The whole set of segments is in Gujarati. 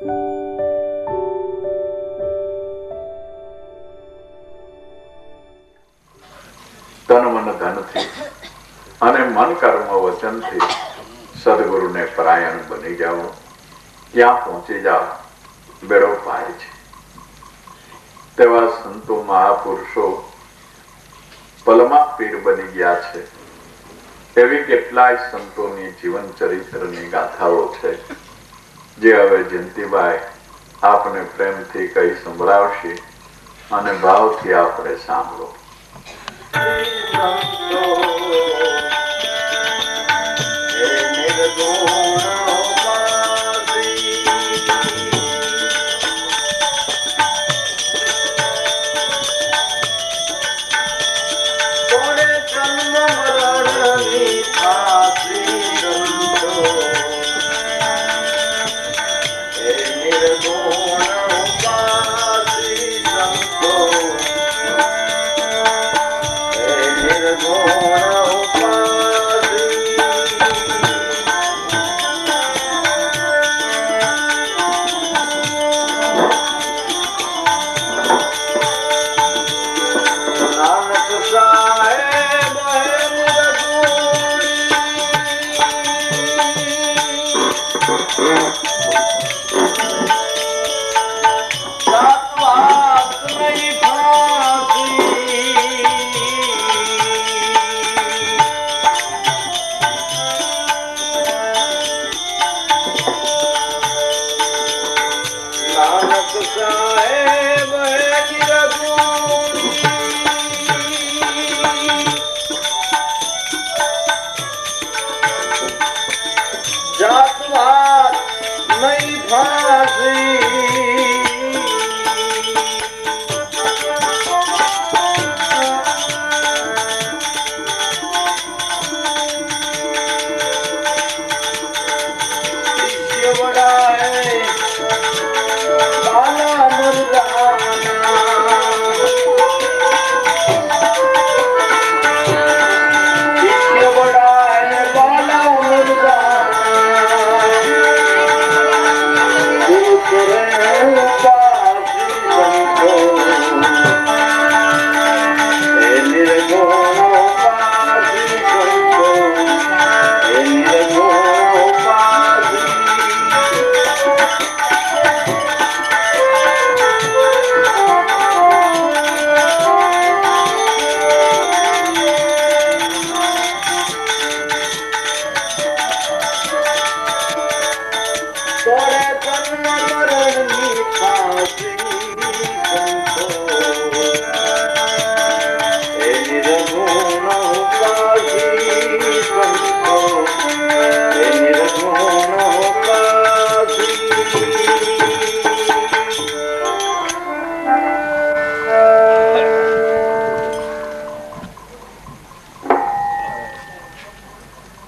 તન મન ધનથી અને મન કર્મ વચનથી સદગુરુને પરાયણ બની જાઓ, ત્યાં પહોંચી જાઓ, બેડો પાર છે. તેવા સંતો મહાપુરુષો પલમાં પીર બની ગયા છે. એવી કેટલાય સંતોની જીવન ચરિત્રની ગાથાઓ છે, જે હવે જયંતિભાઈ આપને પ્રેમથી કઈ સંભળાવશે અને ભાવથી આપણે સાંભળો.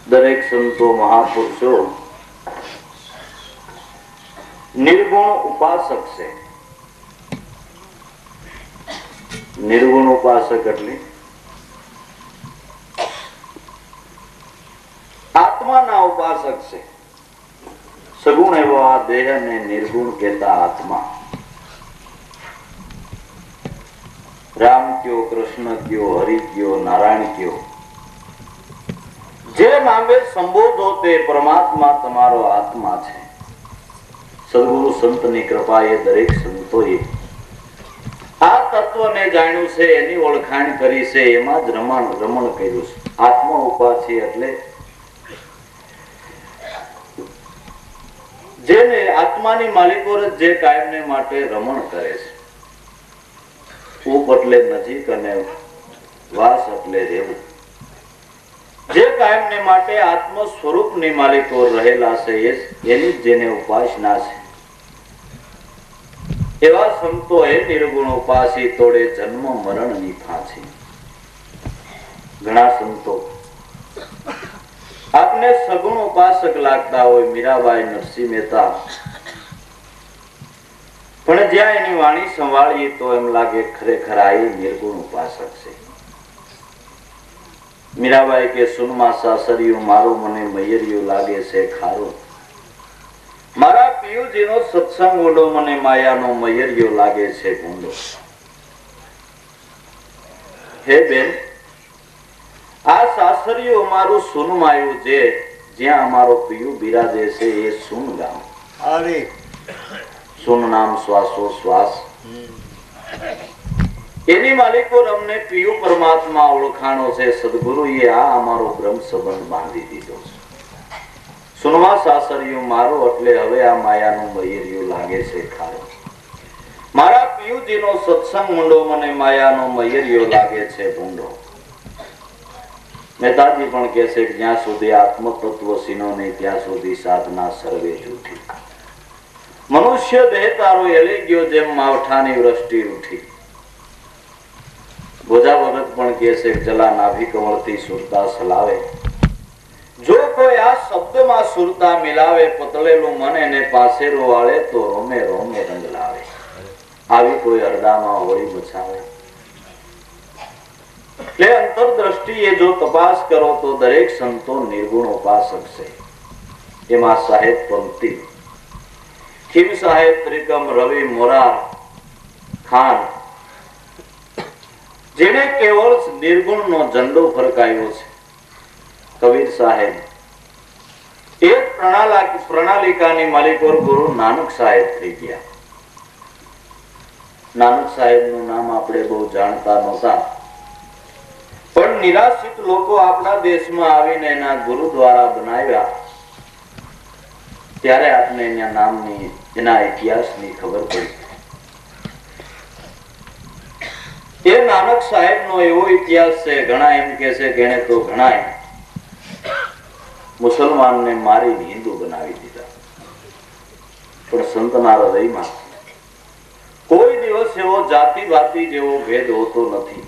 દરેક સંતો મહાપુરુષો નિર્ગુણ ઉપાસક છે. નિર્ગુણ ઉપાસક એટલે આત્માના ઉપાસક છે. સગુણ એવો આ દેહ ને નિર્ગુણ કહેતા આત્મા. રામ કયો, કૃષ્ણ કયો, હરિ કયો, નારાયણ કયો, જે નામે સંબોધો તે પરમાત્મા તમારો આત્મા છે. સદગુરુ સંતની કૃપાએ દરેક સંતોએ આ તત્વને જાણ્યું છે, એની ઓળખાણ કરી છે, એમાં જ રમણ કર્યું છે. આત્મા ઉપાસી એટલે જેને આત્માની માલિકો જે કાયમને માટે રમણ કરે છે. ઉપ એટલે નજીક અને વાસ એટલે રહેવું. જે કાયમને માટે આત્મ સ્વરૂપની માલિકો રહેલા છે, એની જેને ઉપાસના છે. એવા સંતો એ નિર્ગુણ ઉપાસી તોડે જન્મ મરણ ની ફાંસી. ઘણા સંતો આપને સગુણ ઉપાસક લાગતા હોય, મીરાબાઈ, નરસિંહ મહેતા, પણ જ્યાં એની વાણી સંભાળીએ તો એમ લાગે ખરેખર આ નિર્ગુણ ઉપાસક છે. મીરાબાઈ કે સુનમાં સાસરિયું મારું મને મયરિયું લાગે છે ખારું, મારા પિયુજીનો સત્સંગ ઊંડો મને માયાનો મયરિયો લાગે છે ભૂંડો. હે બેન, આ સાસરિયું મારું સુનમાયું જે જ્યાં અમારો પિયુ બિરાજે છે એ સુન ગામ. સુન નામ શ્વાસો શ્વાસ. એની માલિકો અમને પિયુ પરમાત્મા ઓળખાણો છે. સદગુરુએ આ અમારો બ્રહ્મ સંબંધ બાંધી દીધો છે. સુનવા સાસરિયું મારો એટલે હવે આ માયાનું મયરિયું લાગે છે ખારો. મારા પિયુજીનો સત્સંગ ઊંડો મને માયાનો મયરિયો લાગે છે ભૂંડો. મહેતાજી પણ કહે છે કે જ્યાં સુધી આત્મતત્વ સીનો નહીં ત્યાં સુધી સાધના સર્વે જૂઠી. મનુષ્ય દેહ તારો એળી ગયો જેમ માવઠાની વૃષ્ટિ ઉઠી. ગોજા ભગત પણ કહે છે જલા નાભી કમળથી સુરતા સલાવે. જો કોઈ આ શબ્દમાં સુરતા મિલાવે પતળેલું મન એને પાસેરો વાળે તો રોમે રોમે રંગ લાવે. આવી કોઈ હરદામાં હોળી મચાવે. એટલે અંતરદ્રષ્ટિએ જો તપાસ કરો તો દરેક સંતો નિર્ગુણ ઉપાસક છે. એમાં સાહેબ પંક્તિ ખીમ સાહેબ ત્રિકમ રવિ મોરાર ખાન જેને કેવળ નિર્ગુણ નો ઝંડો ફરકાયો છે. કબીર સાહેબ એક પ્રણાલિકાની માલિકો ગુરુ નાનક સાહેબ થઈ ગયા. નાનક સાહેબ નું નામ આપણે બહુ જાણતા નહોતા, પણ નિરાશિત લોકો આપણા દેશમાં આવીને એના ગુરુ દ્વારા બનાવ્યા ત્યારે આપણે એના નામની એના ઇતિહાસની ખબર પડી. એ નાનક સાહેબ નો એવો ઇતિહાસ છે. ઘણા એમ કે છે કે એને તો ઘણા મુસલમાનને મારી હિન્દુ બનાવી દીધા, પણ સંતના હૃદયમાં કોઈ દિવસ એવો જાતિ ભાતી જેવો ભેદ હોતો નથી.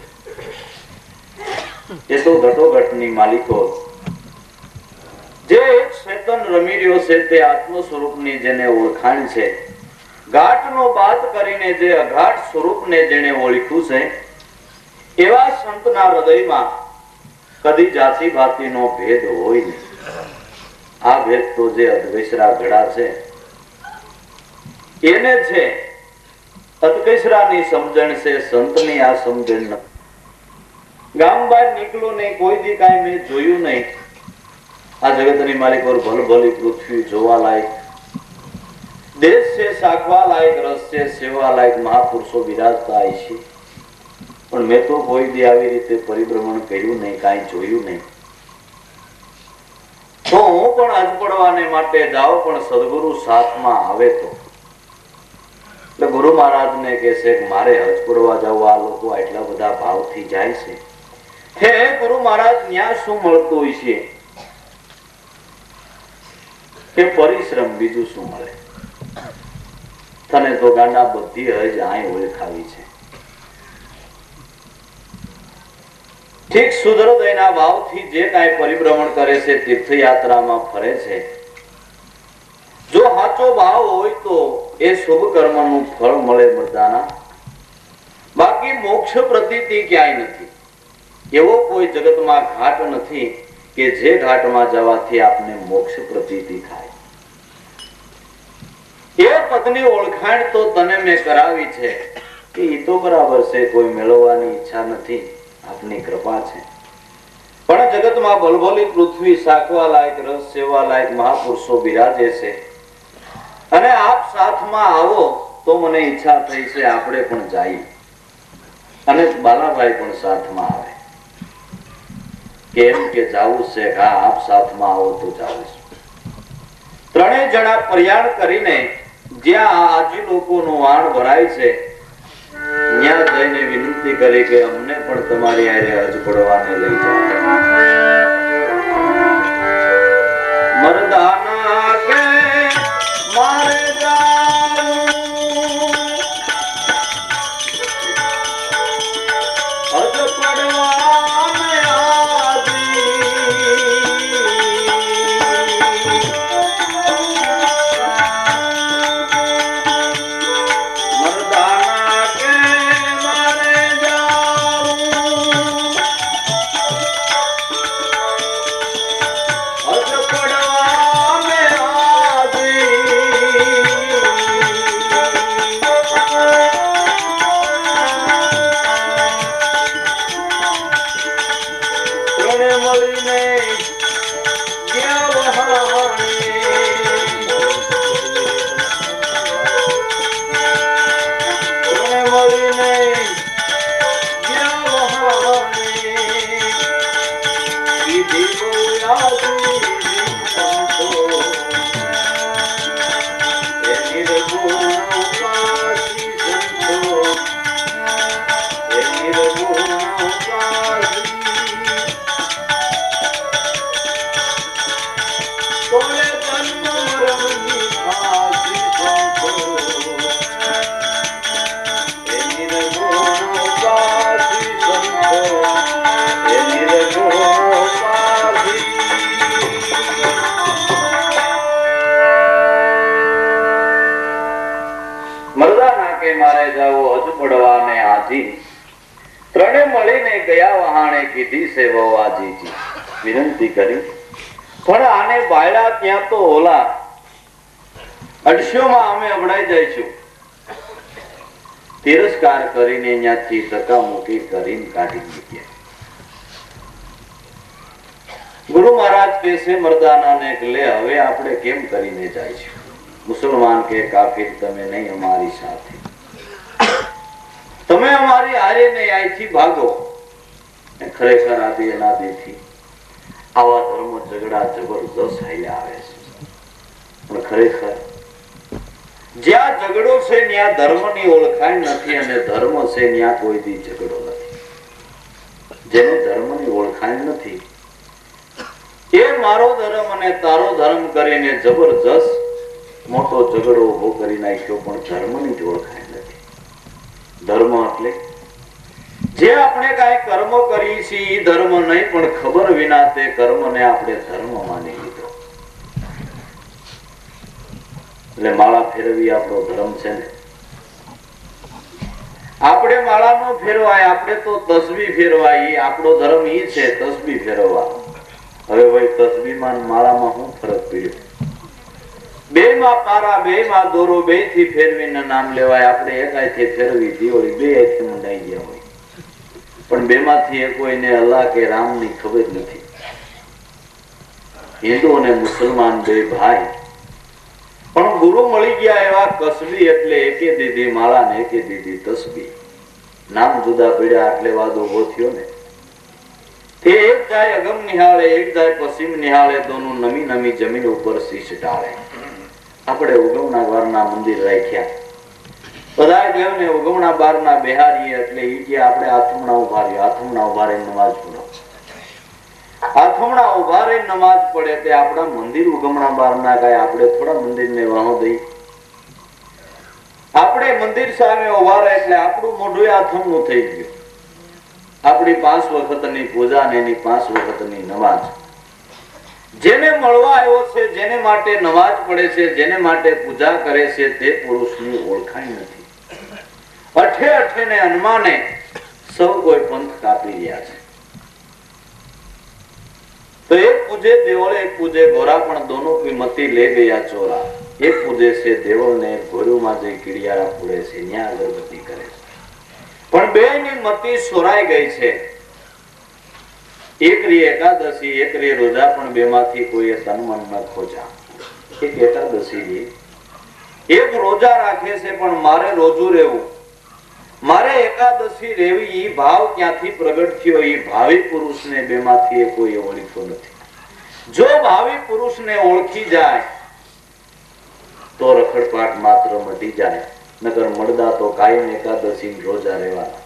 એ તો ઘટોઘટની માલિકો જે એક ચેતન રમી રહ્યો છે તે આત્મ સ્વરૂપની જેને ઓળખાણ છે. ઘાટનો બાદ કરીને જે અઘાટ સ્વરૂપને જેને ઓળખ્યું છે એવા સંતના હૃદયમાં કદી જાતિ ભાતીનો ભેદ હોય નહીં. આ ભેદ તો જે અદ્વૈસરા ઘડા છે એને છે. અદ્વૈસરાની સમજણ છે, સંતની આ સમજણ નથી. ગામ બહાર નીકળો નહીં, કોઈ દી કાંઈ મેં જોયું નહીં. આ જગતની માલિક ઓર ભલભલી પૃથ્વી જોવા લાયક દેશ છે, શાખવા લાયક રસ છે, સેવા લાયક મહાપુરુષો બિરાજતા હોય છે. પણ મેં તો કોઈ દી આવી રીતે પરિભ્રમણ કર્યું નહીં, કાંઈ જોયું નહીં. તો હું પણ અજપડવાને માટે જાઉં, પણ સદગુરુ સાથમાં આવે તો. એટલે ગુરુ મહારાજને કહે છે કે મારે અજપડવા જવું. આ લોકો આટલા બધા ભાવથી જાય છે. હે ગુરુ મહારાજ, ન્યા શું મળતું હોય છે? કે પરિશ્રમ, બીજું શું મળે? તને તો ગાંડા બધી હજ અહીં ઓળખાવી છે. ઠીક સુધરોદયના ભાવથી જે કાંઈ પરિભ્રમણ કરે છે, તીર્થયાત્રામાં ફરે છે, જો સાચો ભાવ હોય તો એ શુભ કર્મનું ફળ મળે બધાના. બાકી મોક્ષ પ્રતીતિ ક્યાંય નથી. એવો કોઈ જગતમાં ઘાટ નથી કે જે ઘાટમાં જવાથી આપને મોક્ષ પ્રતીતિ થાય. એ પદની ઓળખાણ તો તને મેં કરાવી છે કે એ તો બરાબર છે, કોઈ મેળવવાની ઈચ્છા નથી, આપની કૃપા છે. પણ જગતમાં ભલભલી પૃથ્વી શાકવા લાયક રસ સેવા લાયક મહાપુરુષો બિરાજે છે અને આપ સાથમાં આવો તો મને ઈચ્છા થઈ છે આપણે પણ જઈએ. અને બાલાભાઈ પણ સાથમાં આવે. કેમ કે જાવું છે? હા, આપ સાથમાં આવો તો જાવું છે. ત્રણેય જણા પ્રયાણ કરીને જ્યાં આજી લોકોનું વાણ ભરાય છે ત્યાં જઈને વિનંતી કરી કે અમને પણ તમારી હારે અજપડવાને લઈ જાઓ. મરદાના કે મારે કે મારે જાવો અજબડવાને આજી, ત્રણે મળીને ગયા વહાણે કીધી છે વવાજીજી. વિનંતી કરી પણ આને બાયડા ત્યાં તો ઓલા અડશોમાં અમે અવડાઈ જઈશું. તિરસ્કાર કરીને ત્યાંથી ધક્કા મૂકી કરીને કાઢી મૂક્યા. ગુરુ મહારાજ કહે છે મર્દાનાને કે લે હવે આપણે કેમ કરીને જઈશું? મુસલમાન કે કાફિર તમે નહીં અમારી સાથે, તમે અમારી હારે નહીં, અહીંથી ભાગો. ખરેખર આદિ અનાદિથી આવા ધર્મ ઝઘડા જબરદસ્ત હાલ્યા આવે છે. પણ ખરેખર જ્યાં ઝઘડો છે ત્યાં ધર્મની ઓળખાણ નથી, અને ધર્મ છે ત્યાં કોઈ દી ઝઘડો નથી. જેને ધર્મની ઓળખાણ નથી એ મારો ધર્મ અને તારો ધર્મ કરીને જબરજસ્ત મોટો ઝઘડો ઉભો કરી નાખ્યો, પણ ધર્મની જ ઓળખાણ નથી. ધર્મ એટલે જે આપણે કાંઈ કર્મ કરીએ છીએ એ ધર્મ નહીં, પણ ખબર વિના તે કર્મને આપણે ધર્મ માની લીધો. એટલે માળા ફેરવી આપણો ધર્મ છે ને. આપણે માળા નો ફેરવાય, આપણે તો તસબી ફેરવાય. આપણો ધર્મ ઈ છે તસબી ફેરવવા. હવે ભાઈ તસબી માં માળામાં શું ફરક પડ્યો? બે માં પારા, બે માં દોરો, બે થી ફેરવીને નામ લેવાય. આપણે એક હાથે ફેરવી દિયોળી, બે હાથે મંડાઈ ગયા હોય, પણ બે માંથી એ કોઈને અલ્લાહ કે રામ ની ખબર નથી. હિન્દુ અને મુસલમાન બે ભાઈ, પણ ગુરુ મળી ગયા એવા કસબી, એટલે એકે દીધી માળા ને એકે દીધી તસબી. નામ જુદા પડ્યા એટલે વાદ ઉભો થયો ને. તે એક જાય અગમ નિહાળે, એક જાય પશ્ચિમ નિહાળે, દોનું નમી નમી જમીન ઉપર શીશ ટાળે. આપણે ઉગમણા બારના મંદિર રાખ્યા, બધા દેવને ઉગમણા બારના બેહારીએ, એટલે ઈ કે આપણે આથમણા ઉભા રહ્યો, આથમણા ઉભા રહીને નમાઝ પઢો. આથમણા ઉભા રહીને નમાઝ પડે તે આપણા મંદિર ઉગમણા બારના કાંઈ આપણે થોડા મંદિરને વાહો દઈ. આપણે મંદિર સામે ઉભા રહે એટલે આપણું મોઢું આથમણું થઈ ગયું. આપણી 5 વખતની પૂજા ને એની 5 વખતની નમાજ. જેને મળવા આવ્યો છે, જેને માટે નમાજ પડે છે, જેને માટે પૂજા કરે છે, તે પુરુષની ઓળખાણ નથી. અઠે અઠે ને અનમાને સૌ કોઈ પંથ કાપી રહ્યા છે. તો એક પૂજે દેવળ, એક પૂજે ઘોરા, પણ દોનો કી મતી લે ગયા ચોરા. એક પૂજે છે દેવળ ને ઘોરુમાં જઈ કીડિયારા પૂરે છે, ન્યા અગરબત્તી કરે છે, પણ બે ની મતી સોરાઈ ગઈ છે. એક રી એકાદશી, એક રી રોજા, પણ બે માંથી કોઈ તન મન ન ખોજા. એક એકાદશી, એક રોજા રાખે છે, પણ મારે રોજુ રહેવું, મારે એકાદશી રહેવી, ઈ ભાવ ક્યાંથી પ્રગટ થયો? ઈ ભાવિ પુરુષને બે માંથી કોઈ ઓળખતો નથી. જો ભાવિ પુરુષને ઓળખી જાય તો રખડપાટ માત્ર મટી જાય, નગર મળદા તો કાયમ એકાદશી રોજા રહેવાના.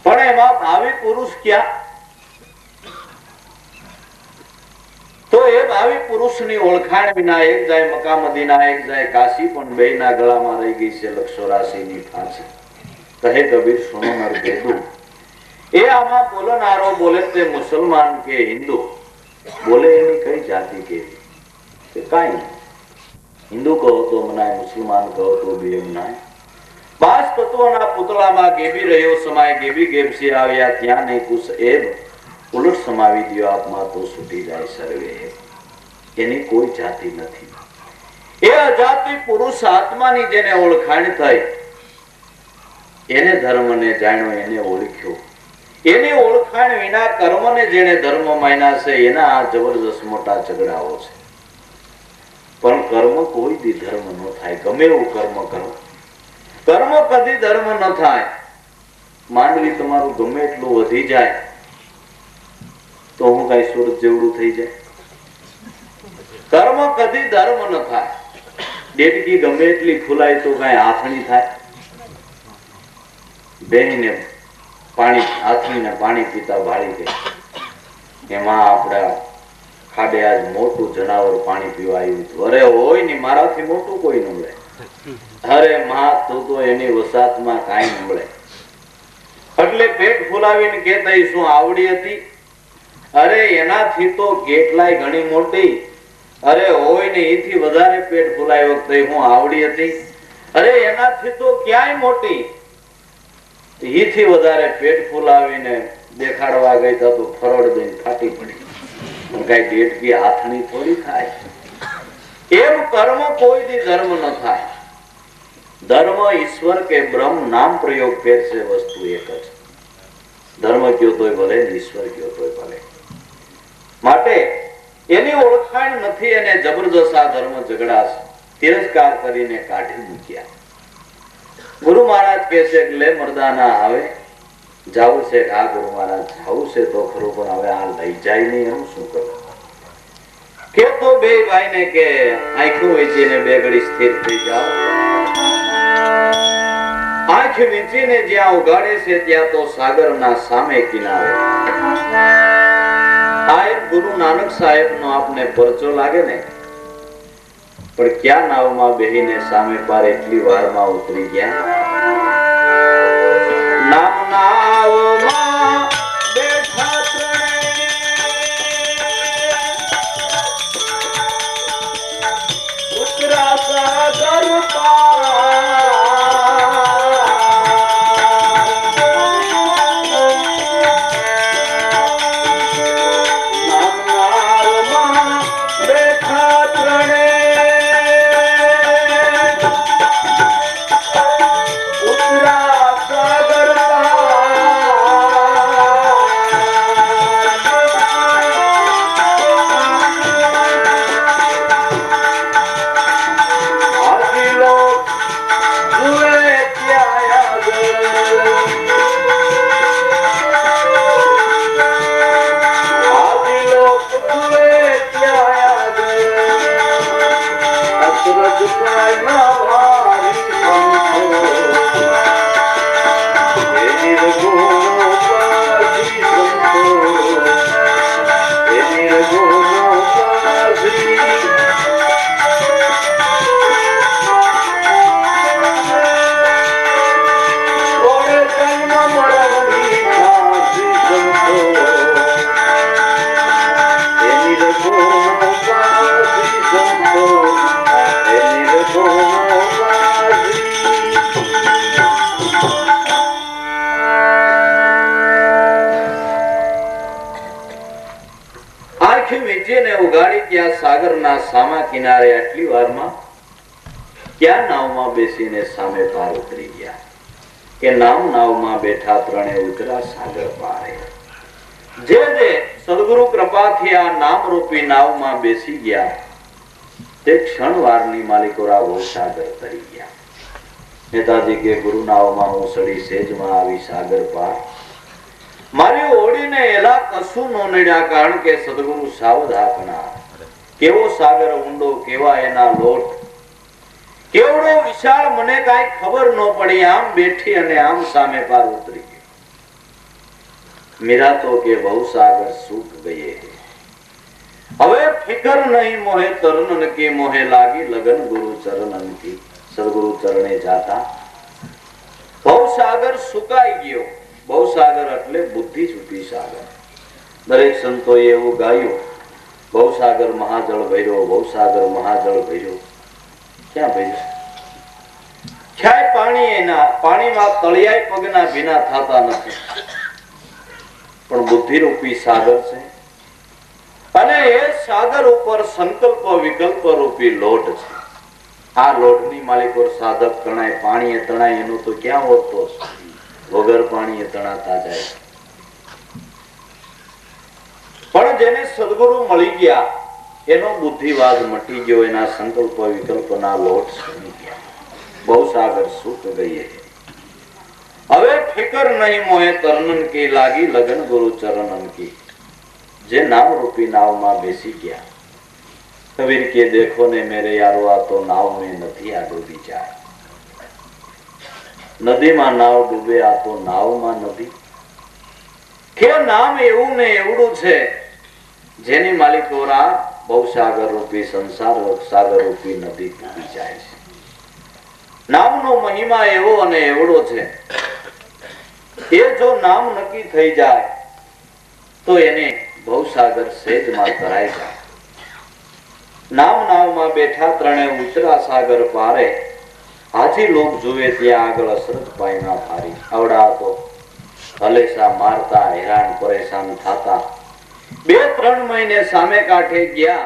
પણ એમાં ભાવિ પુરુષ ક્યાં? તો એ ભાવિ પુરુષની ઓળખાણ વિના એક જાય મક્કા મદીના, એક જાય કાશી, પણ બેયના ગળામાં રહી ગઈ છે 184ની ફાંસી. કહે કબીર સુનો નર ભેદુ, એ આમાં બોલનારો બોલે તે મુસલમાન કે હિન્દુ, બોલે એની કઈ જાતિ કેવી? કે કાંઈ હિન્દુ કહો તો મનાય, મુસલમાન કહો તો બી મનાય. 5 તત્વોના પુતળામાં ગેબી રહ્યો સમાય, ગેબી ગેબસી આવ્યા ત્યાં નહીં કુશ એબ, ઉલટ સમાવી દો આપમાં તો છૂટી જાય સર્વે. એની કોઈ જાતિ નથી. એ અજાતિ પુરુષ આત્માની જેને ઓળખાણ થઈ, એને ધર્મને જાણ્યો, એને ઓળખ્યો. એની ઓળખાણ વિના કર્મને જેને ધર્મ માન્યા છે, એના આ જબરદસ્ત મોટા ઝઘડાઓ છે. પણ કર્મ કોઈ દી ધર્મ ન થાય. ગમે એવું કર્મ કરો, કર્મ કદી ધર્મ ન થાય. માંડવી તમારું ગમે એટલું વધી જાય તો હું કઈ સુરત જેવડું થઈ જાય? કર્મ કદી ધર્મ ન થાય. ડેટકી ગમે એટલી ફૂલાય તો કઈ આથણી થાય? બેહીને પાણી આથણીને પાણી પીતા ભાળી ગઈ. એમાં આપડા ખાડે આજ મોટું જનાવર પાણી પીવા આવ્યું હતું. અરે હોય ને, મારાથી મોટું કોઈ ન મળે. અરે માં, તું તો એની વસાતમાં કાંઈ ન મળે. એટલે પેટ ફૂલાવીને કહેતા શું આવડી હતી? અરે એનાથી તો કેટલાય ઘણી મોટી. અરે હોય ને, એથી વધારે પેટ ફૂલાય વખતે હું આવડી હતી. અરે એનાથી તો ક્યાંય મોટી, હીથી વધારે પેટ ફૂલાવીને દેખાડવા ગઈ તો ફરોડ દઈને ફાટી પડી. કઈ ડેટકી હાથની થોડી થાય. એમ કર્મ કોઈ દી ધર્મ ન થાય. ધર્મ ઈશ્વર કે બ્રહ્મ નામ પ્રયોગ ફેર છે, વસ્તુ એક જ. ધર્મ કયો તોય ભલે, ઈશ્વર કયો તોય ભલે. માટે એની ઓળખાણ નથી, એને જબરદસ્ત આ ધર્મ ઝઘડા તિરસ્કાર કરીને કાઢી મૂક્યા. ગુરુ મહારાજ કહે છે કે લે મર્દાના, હવે જાવું છે. હા ગુરુ મહારાજ, જાવું છે તો ખરું, પણ હવે આ લઈ જાય નહીં, હું શું કરું? કે તો બે ભાઈ ને કે આંખું વીંચીને બે ઘડી સ્થિર થઈ જાઓ. આંખ વીંચીને જ્યાં ઉગાડે છે ત્યાં તો સાગરના સામે કિનારે. આ એક ગુરુ નાનક સાહેબ નો આપને પરચો લાગે ને, પણ ક્યાં નાવમાં બેહીને સામે પાર એટલી વારમાં ઉતરી ગયા. નામ નાવમાં બેઠા ઉતરા સાગર સાગરના સામા કિનારે આટલી વારમાં ક્યાં નાવમાં બેસીને સામે પાર ઉતરી ગયા. કે નામ નાવમાં બેઠા ત્રણે ઉતરા સાગર પારે. જે સદગુરુ કૃપાથી આ નામ રૂપી નાવમાં બેસી ગયા તે ક્ષણવારની માલિકોરા વો સાગર તરી ગયા. નેતાજી કે ગુરુ નાવમાં હું સડી સેજમાં આવી સાગર પાર. મારી ઓડીને એલા કશું નો નડ્યા, કારણ કે સદગુરુ સાવધ હાકના. કેવો સાગર ઊંડો, કેવા એના લોટ, કેવડો વિશાળ, મને કાંઈ ખબર ન પડી. આમ બેઠી અને આમ સામે પાર ઉતરી ગઈ. મીરા તો કે બહુ સાગર સૂક ગયે. હવે ફિકર નહીં મોહે તરન કે મોહે લાગી લગન ગુરુ ચરણન કી. સદગુરુ ચરણે જાતા બહુ સાગર સુકાઈ ગયો. બહુ સાગર એટલે બુદ્ધિ છૂટી સાગર. દરેક સંતોએ એવું ગાયું, બહુ સાગર મહાજળ ભર્યો, બહુ સાગર મહાજળ ભર્યો. ક્યાં ભર્યો? ક્યાંય પાણી એના પાણીમાં તળિયાય પગના ભીના થતા નથી, પણ બુદ્ધિ રૂપી સાગર છે. અને એ સાગર ઉપર સંકલ્પ વિકલ્પ રૂપી લોટ છે. આ લોટની માલિકો સાધક તણાય, પાણીએ તણાય એનું તો ક્યાં હોતો છે? વગર પાણીએ તણાતા જાય. પણ જેને સદગુરુ મળી ગયા એનો બુદ્ધિવાદ મટી ગયો, એના સંકલ્પ વિકલ્પના લોટ સમી ગયા. બહુ સાગર સૂક ગયે. હવે ફિકર નહીં મોહે તરનન કી લાગી લગન ગુરુ ચરણન કી. જે નાવ રૂપી નાવમાં બેસી ગયા. કબીર કે દેખો ને મેરે યારો, આ તો નાવ મેં નથી આ ડૂબી જાય. નદીમાં નાવ ડૂબે, આ તો નાવમાં નદી. કે નામ એવું ને એવડું છે જેની માલિકોરા બહુ સાગર રૂપી સંસાર સાગર રૂપી નદી ડૂબી જાય છે. નામનો મહિમા એવો અને એવડો છે. એ જો નામ નક્કી થઈ જાય તો એને બહુ સાગર સેજમાં તરાઈ જાય. નામ નાવમાં બેઠા ત્રણે ઉતરા સાગર પારે. હાથી લોક જોવે ત્યાં આગળ અસરત પાય ના ભારી. આવડા તો હલેસા મારતા, હેરાન પરેશાન થતા 2-3 મહિને સામે કાંઠે ગયા